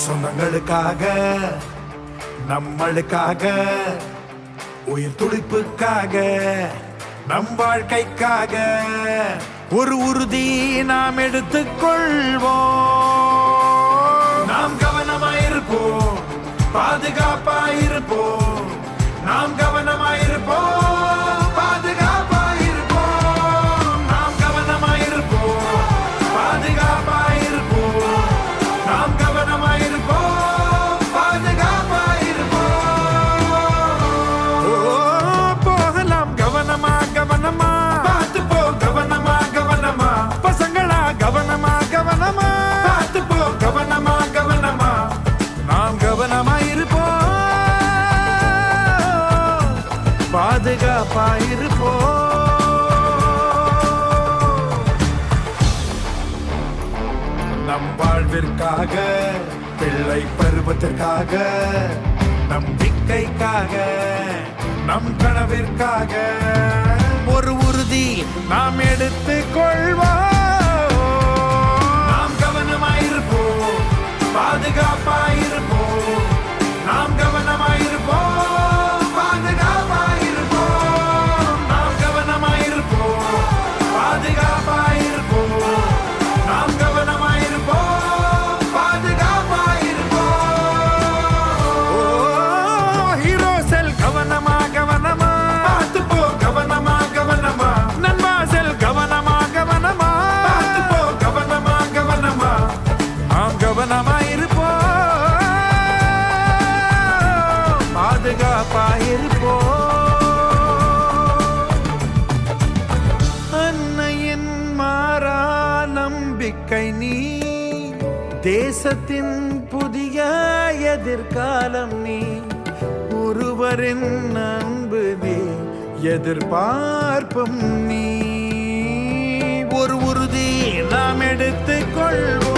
சொந்தங்களுக்காக, நம்மளுக்காக, உயிர் துடிப்புக்காக, நம் வாழ்க்கைக்காக ஒரு உறுதி நாம் எடுத்துக்கொள்வோம். நாம் கவனமாயிருப்போம், பாதுகாப்பாயிருப்போம். நாம் கவனமாயிருப்போம், பாதுகாப்பாயிருப்போம். நாம் கவனமாயிருப்போம், பாதுகாப்பாயிருப்போம். நாம் கவனமாயிருப்போம், பாதுகாப்பாயிருப்போம். போகலாம் கவனமா கவனமா, பார்த்து போ கவனமா கவனமா. பசங்களா கவனமா கவனமா, பார்த்து போ கவனமா கவனமா. நாம் கவனமாயிருப்போம், பாதுகாப்பாயிருப்போம். நம் வாழ்விற்காக, பிள்ளை பருவத்திற்காக, நம்பிக்கைக்காக, நம் கனவிற்காக ஒரு உறுதி நாம் எடுத்துக்கொள்வோம். நாம் கவனமாயிருப்போம், பாதுகாப்பாயிருப்போம். நாம் கவனமாயிருப்போம், பாதுகாப்பாயிருப்போம். நாம் கவனமாயிருப்போம், பாதுகாப்பாயிருப்போம். நாம் கவனமாயிருப்போம், பாதுகாப்பாயிருப்போம். ஹீரோ செல் கவனமா கவனமா, பார்த்து போ கவனமா கவனமா. நண்பா செல் கவனமா கவனமா, பார்த்து போ கவனமா கவனமா. நாம் கவனமாயிருப்போம், பாதுகாப்பாயிருப்போம். அன்னையின் மாறா நம்பிக்கை நீ, தேசத்தின் புதிய எதிர்காலம் நீ. ஒருவரின் அன்பு நீ, எதிர்பார்ப்பும் நீ. ஒரு உறுதி நாம் எடுத்துக்கொள்வோம்.